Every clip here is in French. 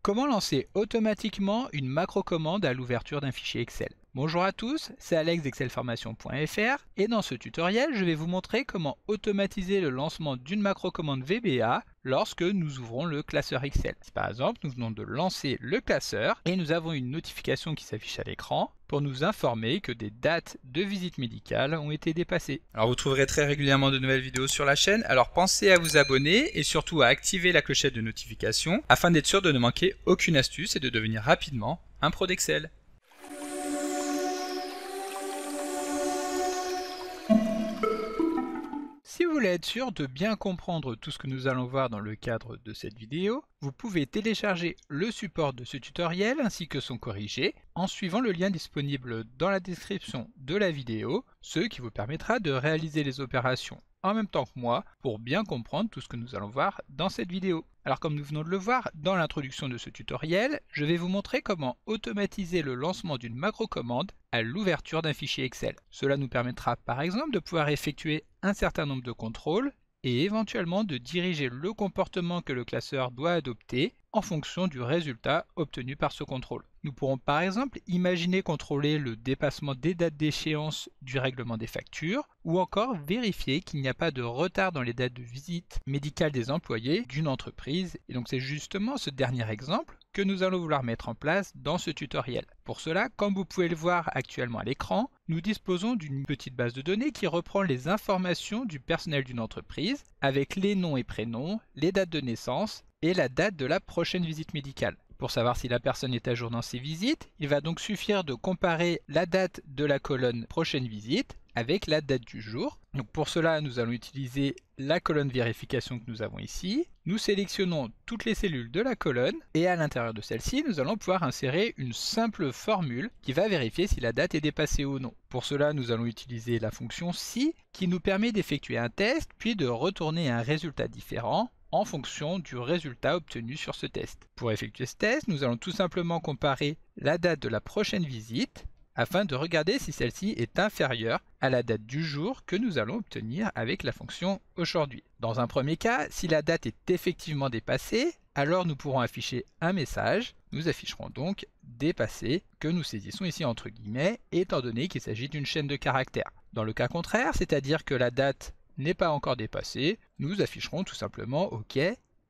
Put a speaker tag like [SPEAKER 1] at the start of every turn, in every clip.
[SPEAKER 1] Comment lancer automatiquement une macro-commande à l'ouverture d'un fichier Excel? Bonjour à tous, c'est Alex d'excelformation.fr et dans ce tutoriel, je vais vous montrer comment automatiser le lancement d'une macro-commande VBA lorsque nous ouvrons le classeur Excel. Si par exemple, nous venons de lancer le classeur et nous avons une notification qui s'affiche à l'écran pour nous informer que des dates de visite médicale ont été dépassées. Alors vous trouverez très régulièrement de nouvelles vidéos sur la chaîne, alors pensez à vous abonner et surtout à activer la clochette de notification afin d'être sûr de ne manquer aucune astuce et de devenir rapidement un pro d'Excel. Si vous voulez être sûr de bien comprendre tout ce que nous allons voir dans le cadre de cette vidéo, vous pouvez télécharger le support de ce tutoriel ainsi que son corrigé en suivant le lien disponible dans la description de la vidéo, ce qui vous permettra de réaliser les opérations en même temps que moi pour bien comprendre tout ce que nous allons voir dans cette vidéo. Alors comme nous venons de le voir dans l'introduction de ce tutoriel, je vais vous montrer comment automatiser le lancement d'une macro-commande à l'ouverture d'un fichier Excel. Cela nous permettra par exemple de pouvoir effectuer un certain nombre de contrôles et éventuellement de diriger le comportement que le classeur doit adopter en fonction du résultat obtenu par ce contrôle. Nous pourrons par exemple imaginer contrôler le dépassement des dates d'échéance du règlement des factures ou encore vérifier qu'il n'y a pas de retard dans les dates de visite médicale des employés d'une entreprise. Et donc c'est justement ce dernier exemple que nous allons vouloir mettre en place dans ce tutoriel. Pour cela, comme vous pouvez le voir actuellement à l'écran, nous disposons d'une petite base de données qui reprend les informations du personnel d'une entreprise avec les noms et prénoms, les dates de naissance et la date de la prochaine visite médicale. Pour savoir si la personne est à jour dans ses visites, il va donc suffire de comparer la date de la colonne prochaine visite avec la date du jour. Donc pour cela, nous allons utiliser la colonne vérification que nous avons ici. Nous sélectionnons toutes les cellules de la colonne et à l'intérieur de celle-ci, nous allons pouvoir insérer une simple formule qui va vérifier si la date est dépassée ou non. Pour cela, nous allons utiliser la fonction si qui nous permet d'effectuer un test puis de retourner un résultat différent en fonction du résultat obtenu sur ce test. Pour effectuer ce test, nous allons tout simplement comparer la date de la prochaine visite afin de regarder si celle-ci est inférieure à la date du jour que nous allons obtenir avec la fonction aujourd'hui. Dans un premier cas, si la date est effectivement dépassée, alors nous pourrons afficher un message. Nous afficherons donc dépassé que nous saisissons ici entre guillemets étant donné qu'il s'agit d'une chaîne de caractères. Dans le cas contraire, c'est-à-dire que la date n'est pas encore dépassée, nous afficherons tout simplement OK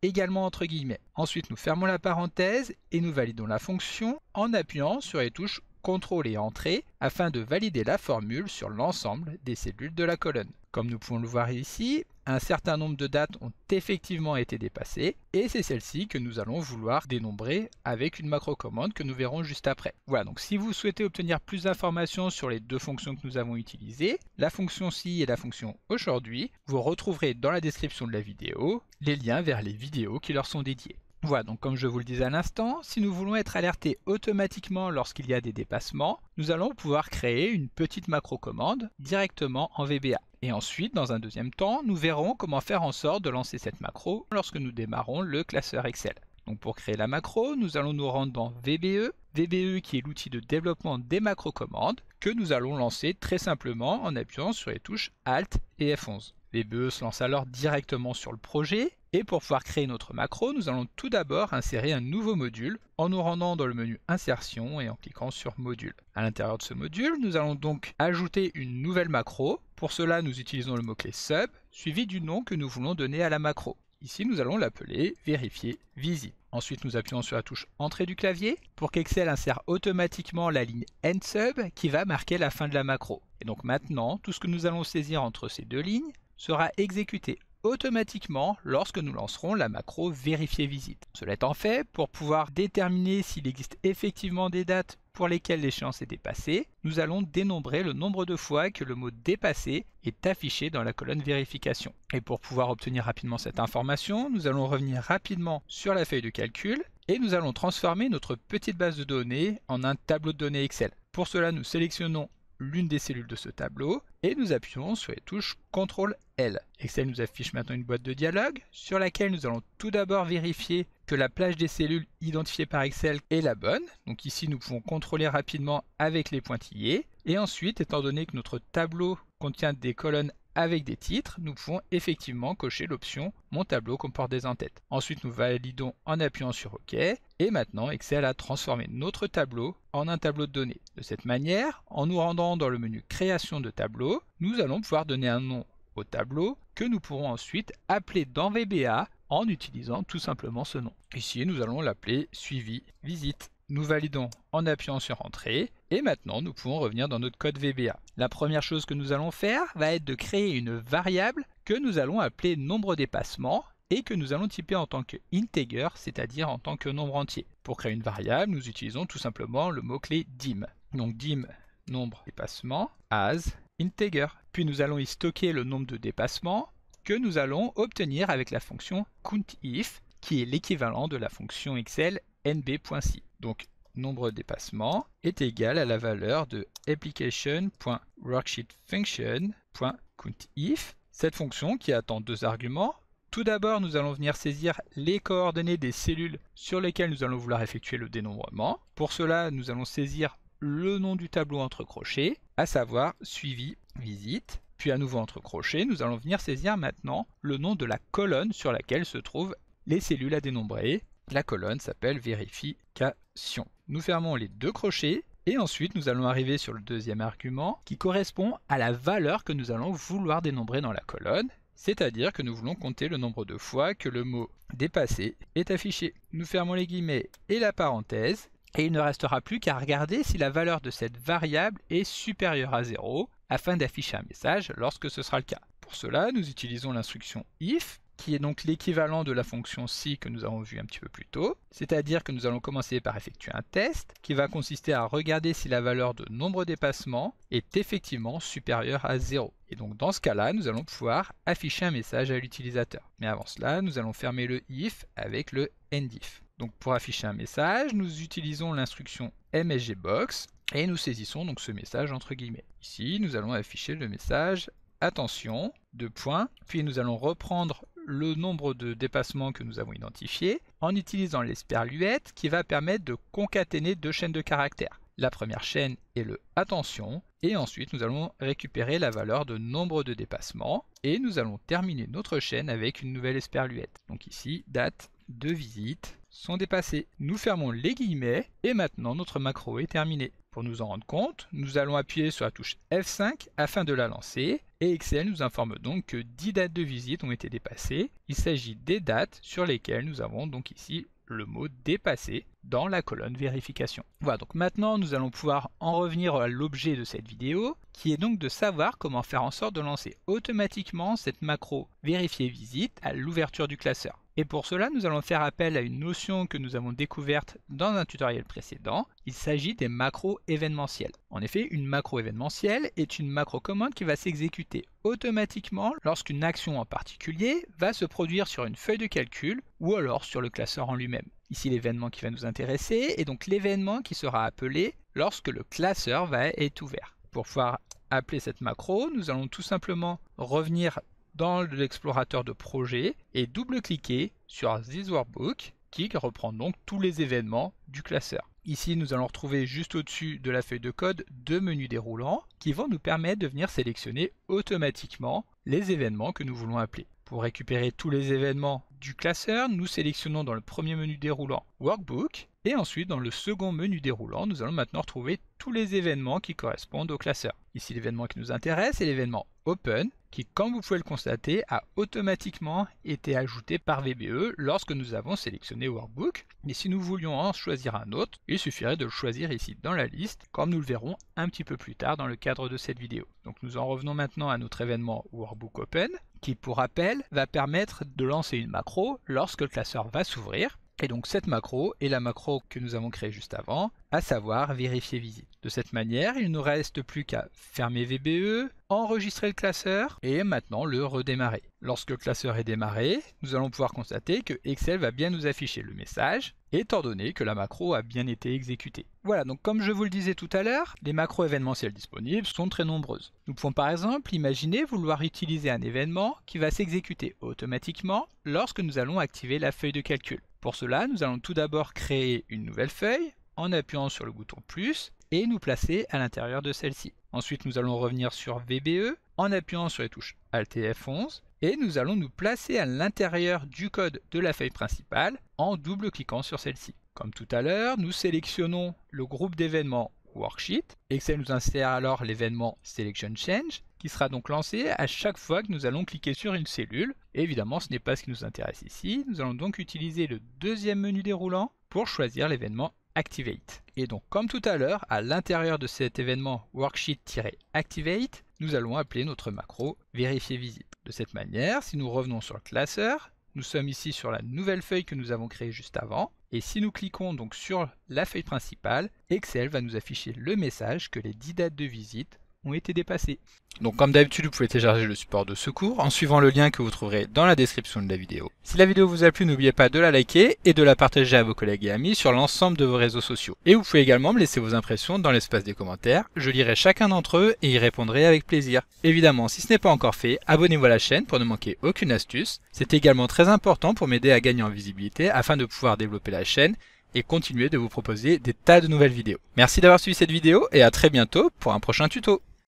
[SPEAKER 1] également entre guillemets. Ensuite, nous fermons la parenthèse et nous validons la fonction en appuyant sur les touches CTRL et Entrée afin de valider la formule sur l'ensemble des cellules de la colonne. Comme nous pouvons le voir ici, un certain nombre de dates ont effectivement été dépassées et c'est celle-ci que nous allons vouloir dénombrer avec une macro-commande que nous verrons juste après. Voilà, donc si vous souhaitez obtenir plus d'informations sur les deux fonctions que nous avons utilisées, la fonction si et la fonction aujourd'hui, vous retrouverez dans la description de la vidéo les liens vers les vidéos qui leur sont dédiées. Voilà, donc comme je vous le disais à l'instant, si nous voulons être alertés automatiquement lorsqu'il y a des dépassements, nous allons pouvoir créer une petite macro-commande directement en VBA. Et ensuite, dans un deuxième temps, nous verrons comment faire en sorte de lancer cette macro lorsque nous démarrons le classeur Excel. Donc pour créer la macro, nous allons nous rendre dans VBE, VBE qui est l'outil de développement des macro-commandes que nous allons lancer très simplement en appuyant sur les touches Alt et F11. VBE se lance alors directement sur le projet et pour pouvoir créer notre macro, nous allons tout d'abord insérer un nouveau module en nous rendant dans le menu Insertion et en cliquant sur Module. À l'intérieur de ce module, nous allons donc ajouter une nouvelle macro. Pour cela, nous utilisons le mot-clé Sub suivi du nom que nous voulons donner à la macro. Ici, nous allons l'appeler Vérifier visite. Ensuite, nous appuyons sur la touche Entrée du clavier pour qu'Excel insère automatiquement la ligne EndSub qui va marquer la fin de la macro. Et donc maintenant, tout ce que nous allons saisir entre ces deux lignes sera exécuté automatiquement lorsque nous lancerons la macro Vérifier visite. Cela étant fait, pour pouvoir déterminer s'il existe effectivement des dates pour lesquelles l'échéance est dépassée, nous allons dénombrer le nombre de fois que le mot dépassé est affiché dans la colonne vérification. Et pour pouvoir obtenir rapidement cette information, nous allons revenir rapidement sur la feuille de calcul et nous allons transformer notre petite base de données en un tableau de données Excel. Pour cela, nous sélectionnons l'une des cellules de ce tableau et nous appuyons sur les touches CTRL L. Excel nous affiche maintenant une boîte de dialogue sur laquelle nous allons tout d'abord vérifier que la plage des cellules identifiées par Excel est la bonne. Donc ici nous pouvons contrôler rapidement avec les pointillés et ensuite étant donné que notre tableau contient des colonnes avec des titres, nous pouvons effectivement cocher l'option Mon tableau comporte des en-têtes. Ensuite, nous validons en appuyant sur OK. Et maintenant, Excel a transformé notre tableau en un tableau de données. De cette manière, en nous rendant dans le menu Création de tableau, nous allons pouvoir donner un nom au tableau que nous pourrons ensuite appeler dans VBA en utilisant tout simplement ce nom. Ici, nous allons l'appeler Suivi Visite. Nous validons en appuyant sur Entrée et maintenant nous pouvons revenir dans notre code VBA. La première chose que nous allons faire va être de créer une variable que nous allons appeler nombre dépassement et que nous allons typer en tant que integer, c'est-à-dire en tant que nombre entier. Pour créer une variable, nous utilisons tout simplement le mot-clé dim. Donc dim nombre dépassement as integer. Puis nous allons y stocker le nombre de dépassements que nous allons obtenir avec la fonction countif qui est l'équivalent de la fonction Excel nb.si. Donc, nombre dépassement est égal à la valeur de application.worksheetfunction.countif. Cette fonction qui attend deux arguments. Tout d'abord, nous allons venir saisir les coordonnées des cellules sur lesquelles nous allons vouloir effectuer le dénombrement. Pour cela, nous allons saisir le nom du tableau entre crochets, à savoir suivi visite. Puis à nouveau entre crochets, nous allons venir saisir maintenant le nom de la colonne sur laquelle se trouvent les cellules à dénombrer. La colonne s'appelle vérification. Nous fermons les deux crochets et ensuite nous allons arriver sur le deuxième argument qui correspond à la valeur que nous allons vouloir dénombrer dans la colonne, c'est-à-dire que nous voulons compter le nombre de fois que le mot dépassé est affiché. Nous fermons les guillemets et la parenthèse et il ne restera plus qu'à regarder si la valeur de cette variable est supérieure à 0 afin d'afficher un message lorsque ce sera le cas. Pour cela, nous utilisons l'instruction if qui est donc l'équivalent de la fonction si que nous avons vu un petit peu plus tôt, c'est-à-dire que nous allons commencer par effectuer un test qui va consister à regarder si la valeur de nombre dépassement est effectivement supérieure à 0. Et donc dans ce cas-là, nous allons pouvoir afficher un message à l'utilisateur. Mais avant cela, nous allons fermer le if avec le endif. Donc pour afficher un message, nous utilisons l'instruction msgbox et nous saisissons donc ce message entre guillemets. Ici, nous allons afficher le message attention, deux points, puis nous allons reprendre le nombre de dépassements que nous avons identifié en utilisant l'esperluette qui va permettre de concaténer deux chaînes de caractères. La première chaîne est le attention et ensuite nous allons récupérer la valeur de nombre de dépassements et nous allons terminer notre chaîne avec une nouvelle esperluette. Donc ici, date de visite sont dépassées. Nous fermons les guillemets et maintenant notre macro est terminée. Pour nous en rendre compte, nous allons appuyer sur la touche F5 afin de la lancer et Excel nous informe donc que 10 dates de visite ont été dépassées. Il s'agit des dates sur lesquelles nous avons donc ici le mot dépassé dans la colonne vérification. Voilà, donc maintenant nous allons pouvoir en revenir à l'objet de cette vidéo qui est donc de savoir comment faire en sorte de lancer automatiquement cette macro vérifier visite à l'ouverture du classeur. Et pour cela, nous allons faire appel à une notion que nous avons découverte dans un tutoriel précédent. Il s'agit des macros événementiels. En effet, une macro événementielle est une macro commande qui va s'exécuter automatiquement lorsqu'une action en particulier va se produire sur une feuille de calcul ou alors sur le classeur en lui-même. Ici, l'événement qui va nous intéresser est donc l'événement qui sera appelé lorsque le classeur va être ouvert. Pour pouvoir appeler cette macro, nous allons tout simplement revenir dans l'explorateur de projet et double-cliquer sur This Workbook qui reprend donc tous les événements du classeur. Ici, nous allons retrouver juste au-dessus de la feuille de code deux menus déroulants qui vont nous permettre de venir sélectionner automatiquement les événements que nous voulons appeler. Pour récupérer tous les événements du classeur, nous sélectionnons dans le premier menu déroulant Workbook et ensuite dans le second menu déroulant, nous allons maintenant retrouver tous les événements qui correspondent au classeur. Ici, l'événement qui nous intéresse est l'événement Open qui, comme vous pouvez le constater, a automatiquement été ajouté par VBE lorsque nous avons sélectionné Workbook. Mais si nous voulions en choisir un autre, il suffirait de le choisir ici dans la liste, comme nous le verrons un petit peu plus tard dans le cadre de cette vidéo. Donc nous en revenons maintenant à notre événement Workbook Open, qui pour rappel va permettre de lancer une macro lorsque le classeur va s'ouvrir. Et donc cette macro est la macro que nous avons créée juste avant, à savoir vérifier visite. De cette manière, il ne nous reste plus qu'à fermer VBE, enregistrer le classeur et maintenant le redémarrer. Lorsque le classeur est démarré, nous allons pouvoir constater que Excel va bien nous afficher le message, étant donné que la macro a bien été exécutée. Voilà, donc comme je vous le disais tout à l'heure, les macros événementiels disponibles sont très nombreuses. Nous pouvons par exemple imaginer vouloir utiliser un événement qui va s'exécuter automatiquement lorsque nous allons activer la feuille de calcul. Pour cela, nous allons tout d'abord créer une nouvelle feuille en appuyant sur le bouton plus et nous placer à l'intérieur de celle-ci. Ensuite, nous allons revenir sur VBE en appuyant sur les touches Alt et F11 et nous allons nous placer à l'intérieur du code de la feuille principale en double-cliquant sur celle-ci. Comme tout à l'heure, nous sélectionnons le groupe d'événements Worksheet. Excel nous insère alors l'événement Selection Change qui sera donc lancé à chaque fois que nous allons cliquer sur une cellule. Et évidemment, ce n'est pas ce qui nous intéresse ici. Nous allons donc utiliser le deuxième menu déroulant pour choisir l'événement Activate. Et donc, comme tout à l'heure, à l'intérieur de cet événement Worksheet-Activate, nous allons appeler notre macro Vérifier visite. De cette manière, si nous revenons sur le classeur, nous sommes ici sur la nouvelle feuille que nous avons créée juste avant. Et si nous cliquons donc sur la feuille principale, Excel va nous afficher le message que les 10 dates de visite ont été dépassées. Donc comme d'habitude, vous pouvez télécharger le support de secours en suivant le lien que vous trouverez dans la description de la vidéo. Si la vidéo vous a plu, n'oubliez pas de la liker et de la partager à vos collègues et amis sur l'ensemble de vos réseaux sociaux. Et vous pouvez également me laisser vos impressions dans l'espace des commentaires, je lirai chacun d'entre eux et y répondrai avec plaisir. Évidemment, si ce n'est pas encore fait, abonnez-vous à la chaîne pour ne manquer aucune astuce. C'est également très important pour m'aider à gagner en visibilité afin de pouvoir développer la chaîne et continuer de vous proposer des tas de nouvelles vidéos. Merci d'avoir suivi cette vidéo et à très bientôt pour un prochain tuto.